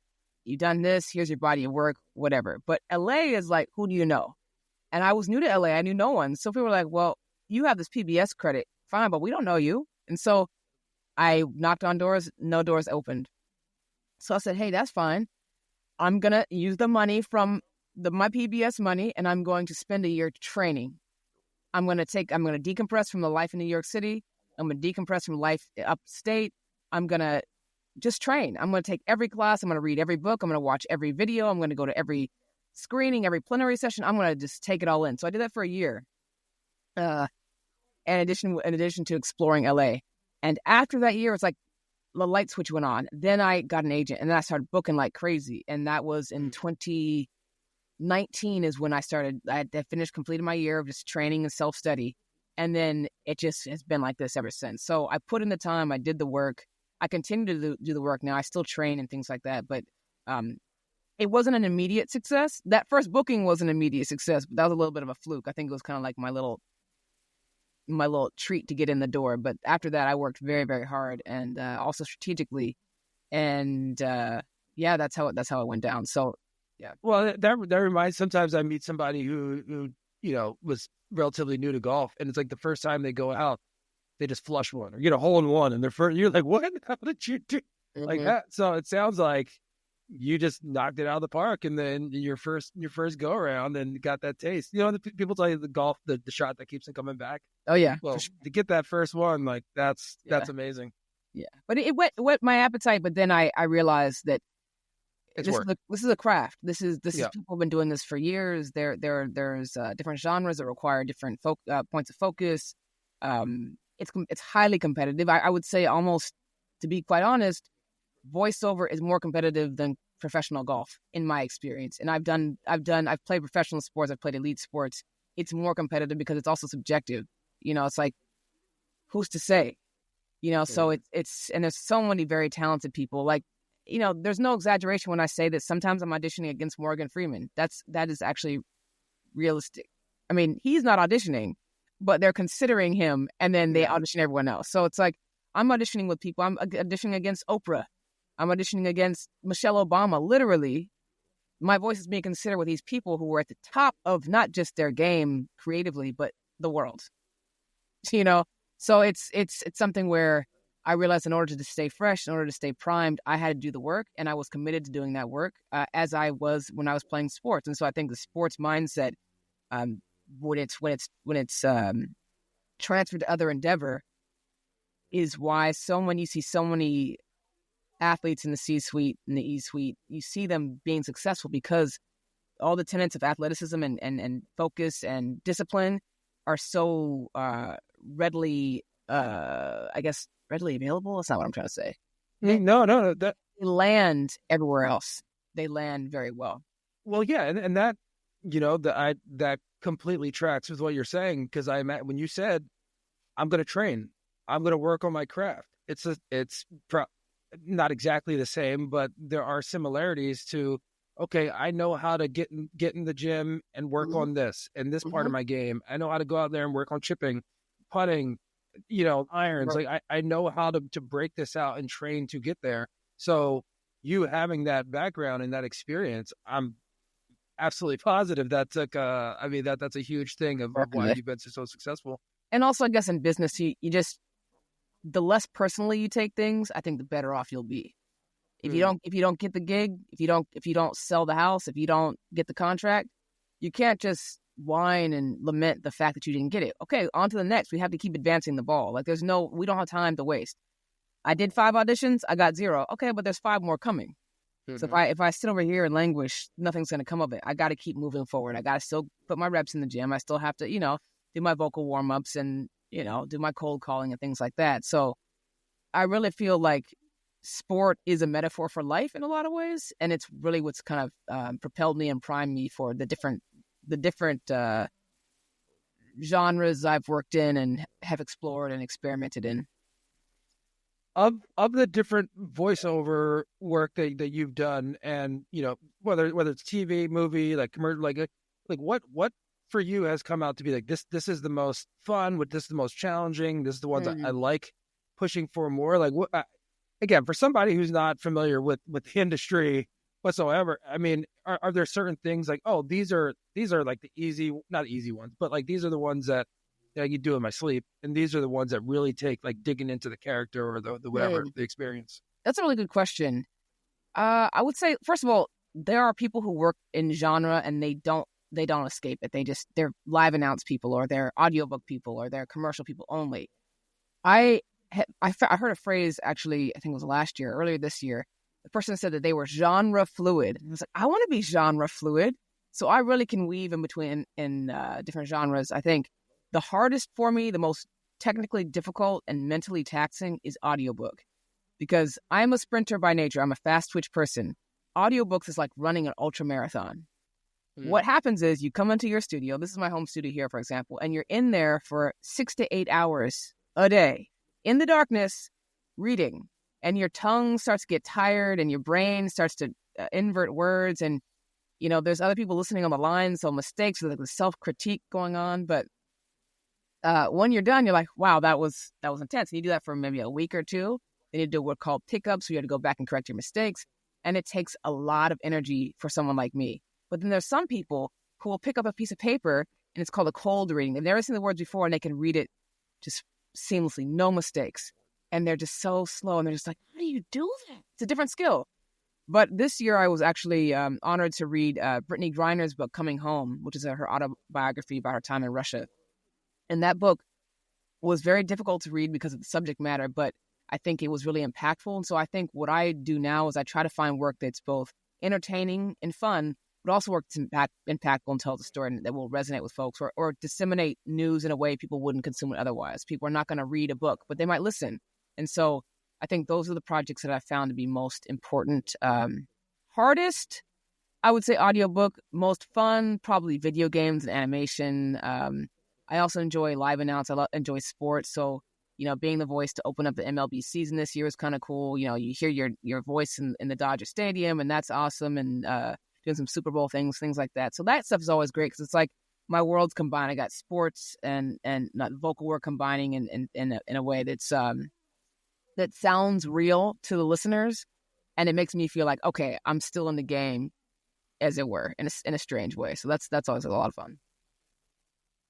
you've done this, here's your body of work, whatever. But LA is like, who do you know? And I was new to LA. I knew no one. So people were like, well, you have this PBS credit. Fine, but we don't know you. And so I knocked on doors. No doors opened. So I said, hey, that's fine. I'm going to use the money from my PBS money, and I'm going to spend a year training. I'm going to decompress from the life in New York City. I'm going to decompress from life upstate. I'm going to just train. I'm going to take every class. I'm going to read every book. I'm going to watch every video. I'm going to go to every screening, every plenary session. I'm going to just take it all in. So I did that for a year, in addition to exploring LA. And after that year, it's like the light switch went on. Then I got an agent, and then I started booking like crazy. And that was in 2019 is when I completed my year of just training and self-study. And then it just has been like this ever since. So I put in the time, I did the work. I continue to do the work now. I still train and things like that, but it wasn't an immediate success. That first booking was an immediate success, but that was a little bit of a fluke. I think it was kind of like my little treat to get in the door. But after that, I worked very, very hard and also strategically, and that's how it went down. So yeah. Well, that reminds. Sometimes I meet somebody who was relatively new to golf, and it's like the first time they go out, they just flush one or get a hole in one, and you're like, what? How did you do like that? So it sounds like you just knocked it out of the park, and then your first go around and got that taste. People tell you the golf, the shot that keeps them coming back. Oh yeah. Well, to get that first one, like that's amazing. Yeah, but it whet my appetite. But then I realized that this is a craft. This is people have been doing this for years. There's different genres that require different points of focus. It's highly competitive. I would say, almost, to be quite honest, voiceover is more competitive than professional golf in my experience. And I've played professional sports. I've played elite sports. It's more competitive because it's also subjective. It's like, who's to say? So it's and there's so many very talented people. Like, there's no exaggeration when I say that sometimes I'm auditioning against Morgan Freeman. That is actually realistic. I mean, he's not auditioning, but they're considering him, and then they audition everyone else. So it's like, I'm auditioning with people. I'm auditioning against Oprah. I'm auditioning against Michelle Obama. Literally, my voice is being considered with these people who are at the top of not just their game creatively, but the world. So it's something where I realized in order to stay fresh, in order to stay primed, I had to do the work, and I was committed to doing that work as I was when I was playing sports. And so I think the sports mindset, when it's transferred to other endeavor, is why you see so many athletes in the C-suite and the E-suite, you see them being successful because all the tenets of athleticism and focus and discipline are so readily available. That's not what I'm trying to say. No. They land everywhere else. They land very well. Well, yeah, and that, that completely tracks with what you're saying, because when you said, I'm going to train, I'm going to work on my craft. not exactly the same, but there are similarities to, okay, I know how to get in the gym and work on this and this part of my game. I know how to go out there and work on chipping, putting, irons. Right. Like I know how to break this out and train to get there. So you having that background and that experience, I'm absolutely positive that's like that's a huge thing of why you've been so successful. And also, I guess in business, you just, the less personally you take things, I think the better off you'll be. If you don't get the gig, if you don't sell the house, if you don't get the contract, you can't just whine and lament the fact that you didn't get it. Okay, on to the next. We have to keep advancing the ball. Like we don't have time to waste. I did 5 auditions, I got 0. Okay, but there's 5 more coming. So if I sit over here and languish, nothing's going to come of it. I got to keep moving forward. I got to still put my reps in the gym. I still have to, do my vocal warm-ups and, do my cold calling and things like that. So I really feel like sport is a metaphor for life in a lot of ways. And it's really what's kind of propelled me and primed me for the different genres I've worked in and have explored and experimented in. Of the different voiceover work that you've done, and whether it's TV, movie, like commercial, like what for you has come out to be like this is the most fun, this is the most challenging, this is the ones I like pushing for more. Like what again, for somebody who's not familiar with the industry whatsoever, I mean, are there certain things like, oh, these are like the not easy ones, but like these are the ones that you do in my sleep, and these are the ones that really take like digging into the character or the whatever the experience? That's a really good question. I would say, first of all, there are people who work in genre and they don't escape it. They're live announce people, or they're audiobook people, or they're commercial people only. I heard a phrase, actually, I think it was earlier this year. The person said that they were genre fluid. And I was like, I want to be genre fluid. So I really can weave in between in different genres. I think the hardest for me, the most technically difficult and mentally taxing, is audiobook, because I'm a sprinter by nature. I'm a fast twitch person. Audiobooks is like running an ultra marathon. What happens is you come into your studio. This is my home studio here, for example, and you're in there for 6 to 8 hours a day in the darkness reading, and your tongue starts to get tired and your brain starts to invert words, and there's other people listening on the line, so mistakes, so there's self-critique going on. But when you're done, you're like, wow, that was intense. And you do that for maybe a week or two. Then you do what's called pickups, so you have to go back and correct your mistakes. And it takes a lot of energy for someone like me. But then there's some people who will pick up a piece of paper, and it's called a cold reading. They've never seen the words before, and they can read it just seamlessly, no mistakes. And they're just so slow, and they're just like, how do you do that? It's a different skill. But this year I was actually honored to read Brittany Griner's book, Coming Home, which is her autobiography about her time in Russia. And that book was very difficult to read because of the subject matter, but I think it was really impactful. And so I think what I do now is I try to find work that's both entertaining and fun, but also work that's impactful and tells a story that will resonate with folks, or disseminate news in a way people wouldn't consume it otherwise. People are not going to read a book, but they might listen. And so I think those are the projects that I found to be most important. Hardest, I would say audiobook. Most fun, probably video games and animation. I also enjoy live announce. I enjoy sports. So, being the voice to open up the MLB season this year is kind of cool. You hear your voice in the Dodger Stadium, and that's awesome. And doing some Super Bowl things like that. So that stuff is always great, because it's like my worlds combined. I got sports and not vocal work combining in a way that's that sounds real to the listeners, and it makes me feel like, okay, I'm still in the game, as it were, in a strange way. So that's always a lot of fun.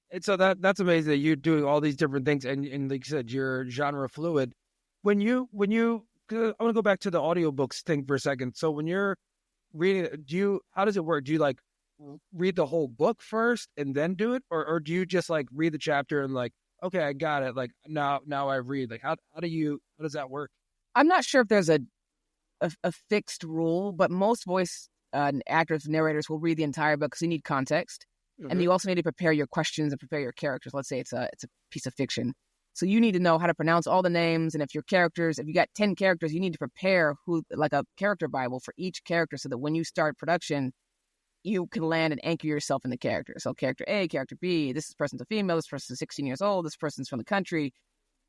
And so that's amazing that you're doing all these different things, and like you said, you're genre fluid. When you I want to go back to the audiobooks thing for a second. So when you're reading, how does it work? Do you like read the whole book first and then do it, or do you just like read the chapter and like, okay, I got it, like now I read? Like how does that work? I'm not sure if there's a fixed rule, but most voice actors, narrators will read the entire book because you need context. And you also need to prepare your questions and prepare your characters. Let's say it's a piece of fiction. So you need to know how to pronounce all the names. And if you got 10 characters, you need to prepare like a character Bible for each character, so that when you start production, you can land and anchor yourself in the character. So character A, character B, this person's a female, this person's 16 years old, this person's from the country.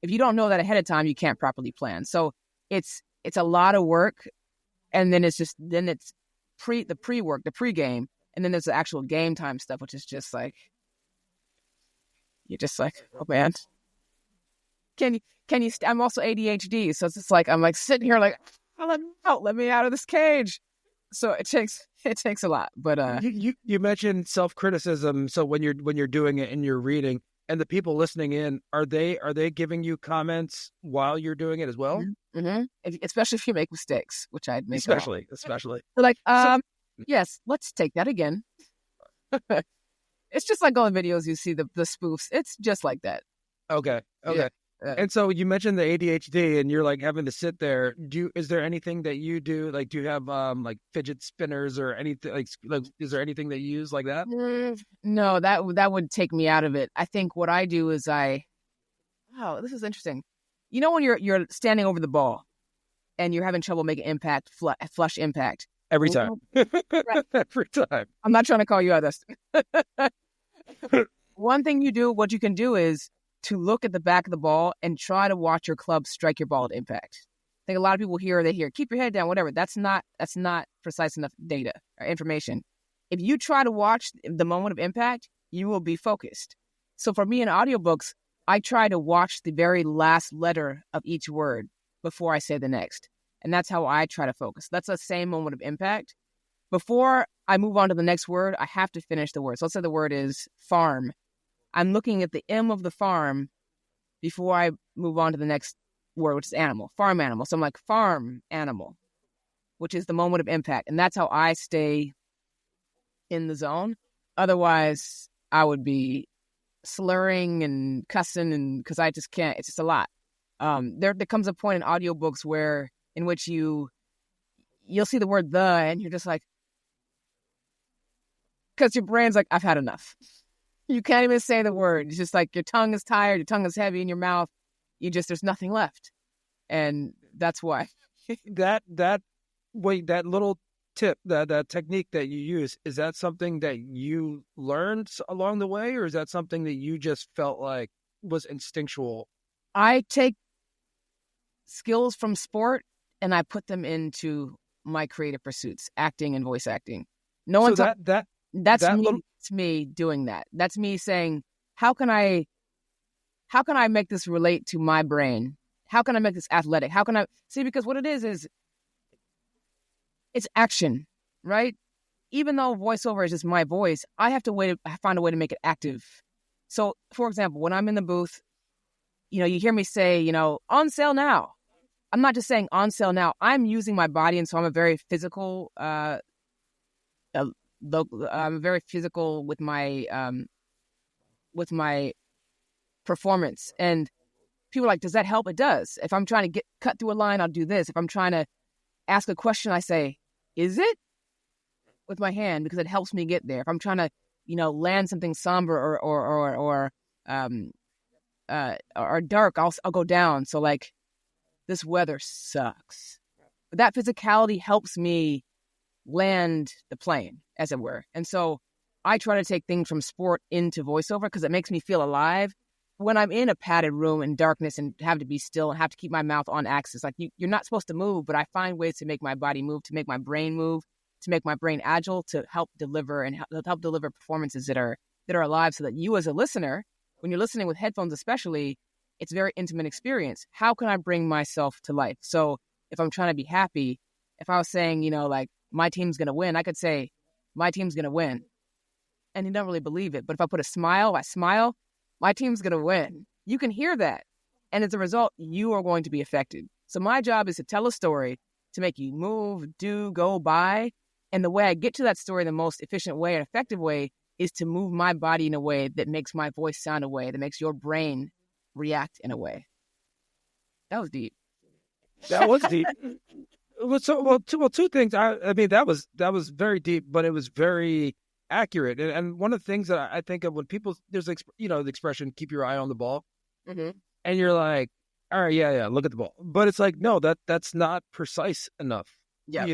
If you don't know that ahead of time, you can't properly plan. So it's it's a lot of work, and then it's the pre-work, the pre-game, and then there's the actual game time stuff, which is just like, you're just like, oh man, can you? I'm also ADHD, so it's just like I'm like sitting here like, oh, let me out of this cage. So it takes a lot, but you mentioned self-criticism. So when you're doing it and you're reading, and the people listening in, are they giving you comments while you're doing it as well? Mm-hmm. Especially if you make mistakes, which I'd make. Especially. So like, yes, let's take that again. It's just like all the videos you see, the spoofs. It's just like that. Okay. Yeah. And so you mentioned the ADHD, and you're like having to sit there. Is there anything that you do? Like, do you have like fidget spinners or anything? Like, is there anything that you use like that? No, that would take me out of it. I think what I do is oh, this is interesting. You know when you're standing over the ball, and you're having trouble making impact, flush impact every time. Right. Every time. I'm not trying to call you out. One thing what you can do is to look at the back of the ball and try to watch your club strike your ball at impact. I think a lot of people hear, keep your head down, whatever. That's not precise enough data or information. If you try to watch the moment of impact, you will be focused. So for me in audiobooks, I try to watch the very last letter of each word before I say the next. And that's how I try to focus. That's the same moment of impact. Before I move on to the next word, I have to finish the word. So let's say the word is farm. I'm looking at the M of the farm before I move on to the next word, which is animal, farm animal. So I'm like, farm animal, which is the moment of impact. And that's how I stay in the zone. Otherwise, I would be slurring and cussing, and because I just can't. It's just a lot. There comes a point in audiobooks in which you'll see the word the, and you're just like, because your brain's like, I've had enough. You can't even say the word. It's just like your tongue is tired, your tongue is heavy in your mouth. There's nothing left. And that's why. that little tip, that technique that you use, is that something that you learned along the way, or is that something that you just felt like was instinctual? I take skills from sport and I put them into my creative pursuits, acting and voice acting. That's me doing that. That's me saying, how can I make this relate to my brain? How can I make this athletic? How can I see? Because what it is it's action, right? Even though voiceover is just my voice, I have to find a way to make it active. So, for example, when I'm in the booth, you hear me say, on sale now. I'm not just saying on sale now. I'm using my body, and so I'm a very physical. I'm very physical with my performance, and people are like, does that help? It does. If I'm trying to cut through a line, I'll do this. If I'm trying to ask a question, I say, is it? With my hand, because it helps me get there. If I'm trying to, land something somber or dark, I'll go down. So like, this weather sucks. But that physicality helps me land the plane, as it were. And so I try to take things from sport into voiceover because it makes me feel alive. When I'm in a padded room in darkness and have to be still and have to keep my mouth on axis, like you're not supposed to move, but I find ways to make my body move, to make my brain move, to make my brain agile, to help deliver performances that are alive, so that you as a listener, when you're listening with headphones especially, it's a very intimate experience. How can I bring myself to life? So if I'm trying to be happy, if I was saying, like, my team's going to win, I could say, my team's going to win. And you don't really believe it. But if I put a smile, my team's going to win. You can hear that. And as a result, you are going to be affected. So my job is to tell a story to make you move, do, go, buy. And the way I get to that story the most efficient way and effective way is to move my body in a way that makes my voice sound a way, that makes your brain react in a way. That was deep. That was deep. Two things. I mean, that was very deep, but it was very accurate. And one of the things that I think of when people, there's the expression, keep your eye on the ball. Mm-hmm. And you're like, all right, yeah, look at the ball. But it's like, no, that's not precise enough. Yeah.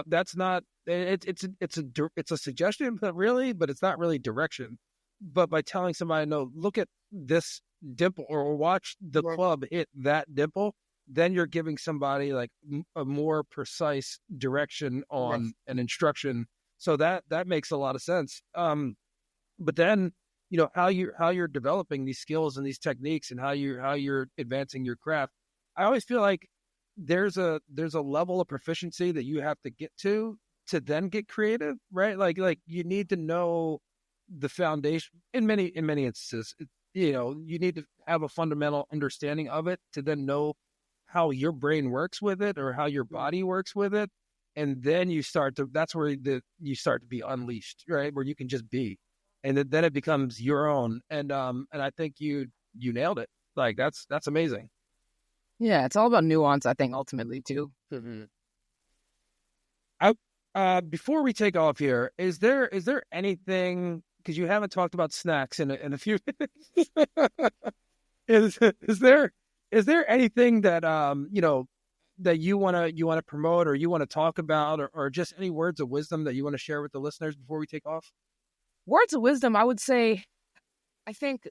That's not, it's a suggestion, but it's not really direction. But by telling somebody, no, look at this dimple, or watch the club hit that dimple, then you're giving somebody like a more precise direction on an instruction. So that makes a lot of sense. But then, how you're developing these skills and these techniques and how you're advancing your craft. I always feel like there's a level of proficiency that you have to get to then get creative, right? Like you need to know the foundation in many instances. You need to have a fundamental understanding of it to then know how your brain works with it or how your body works with it. And then that's where you start to be unleashed, right? Where you can just be, and then it becomes your own. And I think you nailed it. Like that's amazing. Yeah. It's all about nuance, I think, ultimately too. Mm-hmm. Before we take off here, is there anything, because you haven't talked about snacks in a few minutes, is there anything that that you want to promote or you want to talk about, or just any words of wisdom that you want to share with the listeners before we take off? Words of wisdom, I would say, I think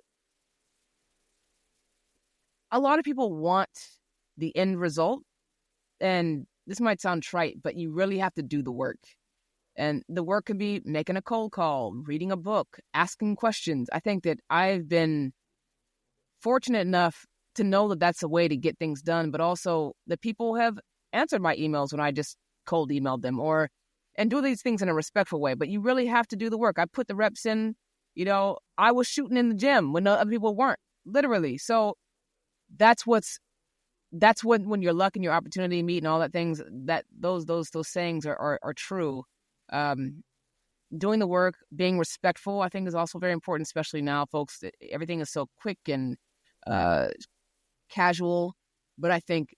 a lot of people want the end result, and this might sound trite, but you really have to do the work. And the work can be making a cold call, reading a book, asking questions. I think that I've been fortunate enough to know that that's a way to get things done, but also that people have answered my emails when I just cold emailed them, and do these things in a respectful way. But you really have to do the work. I put the reps in. I was shooting in the gym when other people weren't, literally. So that's when your luck and your opportunity meet and all that things, that those sayings are true. Doing the work, being respectful, I think is also very important, especially now, folks. Everything is so quick and casual, but I think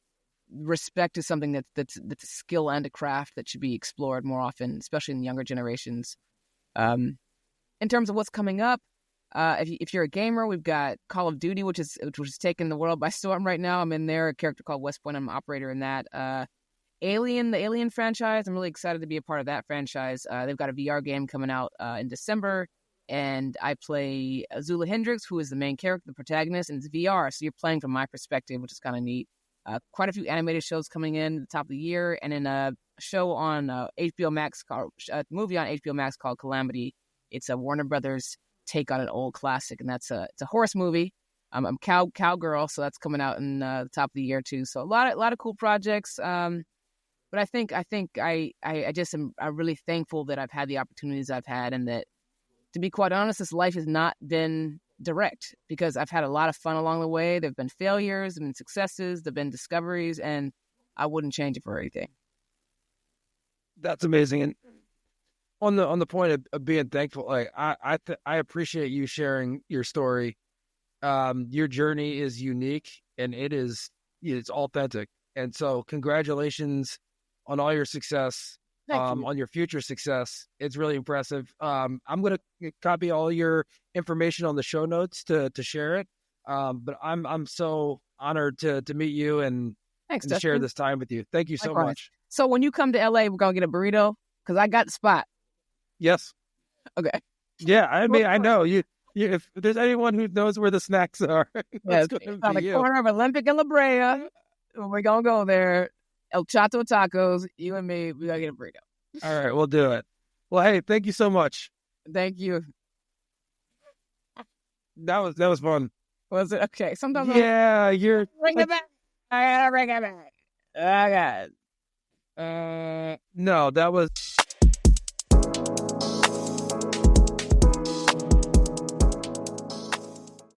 respect is something that's a skill and a craft that should be explored more often, especially in younger generations. In terms of what's coming up, if you're a gamer, we've got Call of Duty, which is taking the world by storm right now. I'm in there, a character called West Point. I'm an operator in that. The Alien franchise. I'm really excited to be a part of that franchise. They've got a VR game coming out in December, and I play Azula Hendricks, who is the main character, the protagonist, and it's VR, so you're playing from my perspective, which is kind of neat. Quite a few animated shows coming in at the top of the year, and then a show on HBO Max movie on HBO Max called Calamity. It's a Warner Brothers take on an old classic, and it's a horse movie. I'm cowgirl, so that's coming out in the top of the year too. So a lot of cool projects. But I think I just am really thankful that I've had the opportunities I've had, and that, to be quite honest, this life has not been direct, because I've had a lot of fun along the way. There've been failures, there've been successes, there've been discoveries, and I wouldn't change it for anything. That's amazing. And on the point of being thankful, like I appreciate you sharing your story. Your journey is unique, and it's authentic. And so congratulations on all your success, on your future success. It's really impressive. I'm going to copy all your information on the show notes to share it. But I'm so honored to meet you and to share this time with you. Thank you so much. So when you come to LA, we're going to get a burrito, because I got the spot. Yes. Okay. Yeah. I mean, I know you if there's anyone who knows where the snacks are, it's on the corner of Olympic and La Brea. We're going to go there. El Chato Tacos, you and me, we got to get a burrito. All right, we'll do it. Well, hey, thank you so much. Thank you. That was fun. Was it? Okay. Sometimes you're... Bring it back. I got to bring it back. I got it. No, that was...